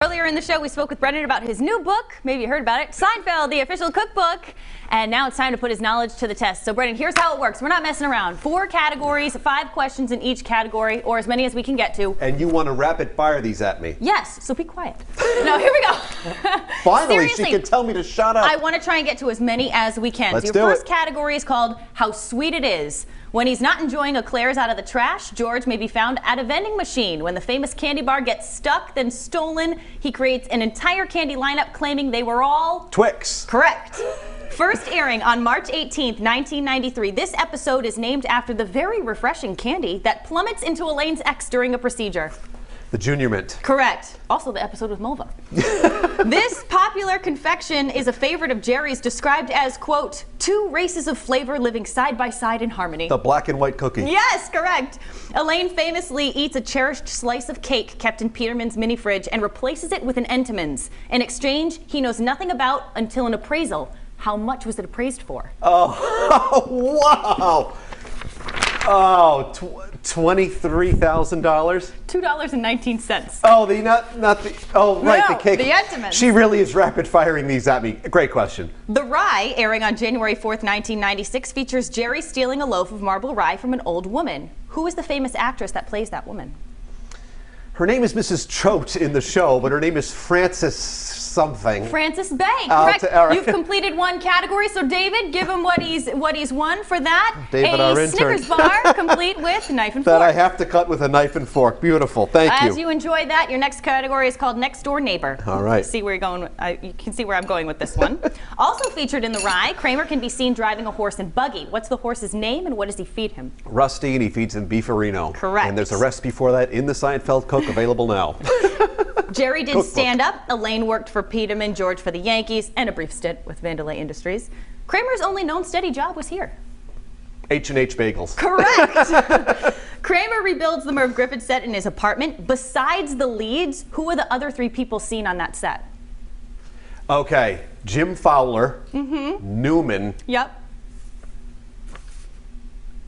Earlier in the show, we spoke with Brendan about his new book. Maybe you heard about it. Seinfeld, the official cookbook. And now it's time to put his knowledge to the test. So, Brendan, here's how it works. We're not messing around. 4 categories, 5 questions in each category, or as many as we can get to. And you want to rapid fire these at me? Yes, so be quiet. No, here we go. Finally, Seriously, she can tell me to shut up. I want to try and get to as many as we can. Let's so do your first it. category is called How Sweet It Is. When he's not enjoying eclairs out of the trash, George may be found at a vending machine. When the famous candy bar gets stuck, then stolen, he creates an entire candy lineup claiming they were all Twix. correct. First airing on March 18th, 1993, this episode is named after the very refreshing candy that plummets into Elaine's ex during a procedure. The Junior Mint. Correct. Also the episode with Mulva. This popular confection is a favorite of Jerry's, described as, quote, 2 races of flavor living side by side in harmony. The black and white cookie. Yes, correct. Elaine famously eats a cherished slice of cake kept in Peterman's mini fridge and replaces it with an Entenmann's. In exchange, he knows nothing about until an appraisal. How much was it appraised for? Oh, wow. Oh, $23,000. $2.19. Oh, right, No, the cake. the Entenmann's. She really is rapid firing these at me. Great question. The Rye, airing on January 4th, 1996, features Jerry stealing a loaf of marble rye from an old woman. Who is the famous actress that plays that woman? Her name is Mrs. Choate in the show, but her name is Frances something. Frances Bay. All Correct. right. You've completed 1 category, so David, give him what he's won for that. David, our intern. Snickers bar complete with knife and That fork. I have to cut with a knife and fork. Beautiful. Thank you. As you enjoy that, your next category is called Next Door Neighbor. All right. See where you're going. You can see where I'm going with this one. Also featured in The Rye, Kramer can be seen driving a horse and buggy. What's the horse's name and what does he feed him? Rusty, and he feeds him beefarino. Correct. And there's a recipe for that in the Seinfeld Cook available now. Jerry did Cookbook. stand up. Elaine worked for Peterman, George for the Yankees, and a brief stint with Vandelay Industries. Kramer's only known steady job was here. H&H Bagels. Correct. Kramer rebuilds the Merv Griffin set in his apartment. Besides the leads, who are the other 3 people seen on that set? Okay, Jim Fowler, Newman. Yep.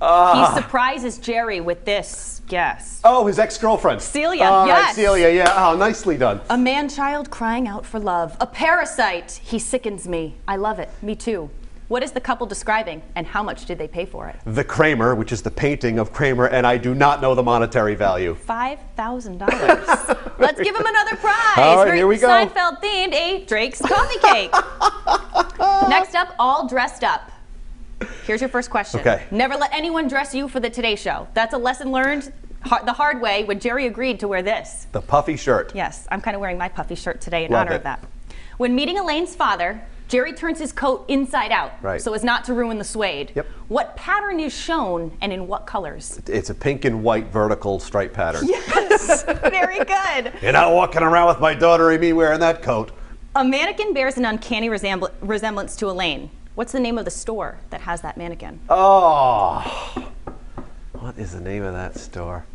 He surprises Jerry with this guess. Oh, his ex-girlfriend. Celia, All right, yes. Celia, yeah. Oh, nicely done. A man-child crying out for love. A parasite. He sickens me. I love it. Me too. What is the couple describing, and how much did they pay for it? The Kramer, which is the painting of Kramer, and I do not know the monetary value. $5,000. Let's give him another prize. All right, Very here we go. Seinfeld themed, a Drake's coffee cake. Next up, All Dressed Up. Here's your first question. Okay. Never let anyone dress you for the Today Show. That's a lesson learned the hard way when Jerry agreed to wear this. The puffy shirt. Yes, I'm kind of wearing my puffy shirt today in Love honor it. of that. When meeting Elaine's father, Jerry turns his coat inside out Right. so as not to ruin the suede. Yep. What pattern is shown and in what colors? It's a pink and white vertical stripe pattern. Yes, very good. You're not walking around with my daughter and me wearing that coat. A mannequin bears an uncanny resemblance to Elaine. What's the name of the store that has that mannequin? Oh, what is the name of that store?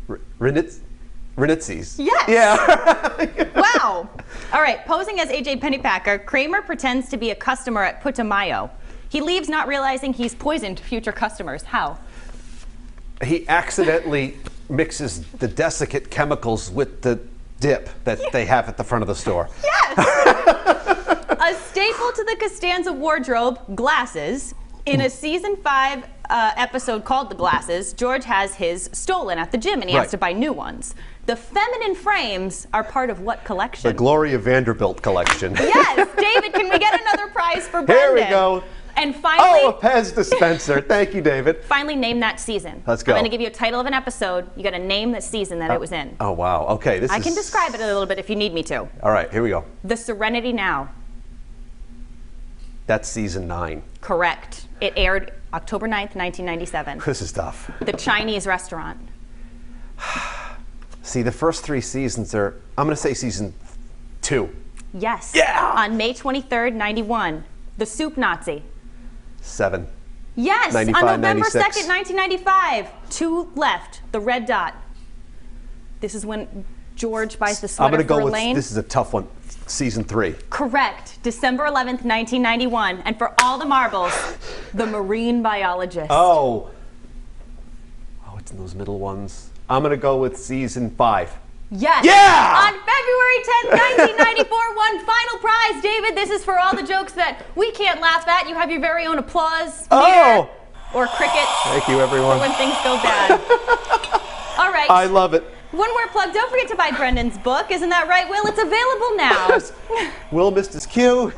Renitzi's. Yes. Yeah. Wow. All right, posing as AJ Pennypacker, Kramer pretends to be a customer at Putumayo. He leaves not realizing he's poisoned future customers. How? He accidentally mixes the desiccant chemicals with the dip that they have at the front of the store. Yes. A staple to the Costanza wardrobe, glasses. In a season 5 episode called The Glasses, George has his stolen at the gym and he has Right. to buy new ones. The feminine frames are part of what collection? The Gloria Vanderbilt collection. Yes, David, can we get another prize for Brendan? Here we go. And finally, Oh, a Pez dispenser. Thank you, David. finally name that season. Let's go. I'm going to give you a title of an episode. You got to name the season that it was in. Oh, wow. Okay, this I is... can describe it a little bit if you need me to. All right, here we go. The Serenity Now. That's season 9. Correct. It aired October 9th, 1997. This is tough. The Chinese Restaurant. See, the first 3 seasons are, I'm going to say season 2. Yes. Yeah! On May 23rd, 91. The Soup Nazi. 7. Yes, 95, on November 96. 2nd, 1995. 2 left. The Red Dot. This is when George buys the I'm sweater going to go for with, Elaine. this is a tough one, season 3. Correct. December 11th, 1991. And for all the marbles, The Marine Biologist. Oh, it's in those middle ones. I'm going to go with season 5. Yes. Yeah! On February 10th, 1994, one final prize, David. This is for all the jokes that we can't laugh at. You have your very own applause meter or crickets. Thank you, everyone. For when things go bad. All right. I love it. One more plug. Don't forget to buy Brendan's book. Isn't that right, Will? It's available now. Will missed his cue.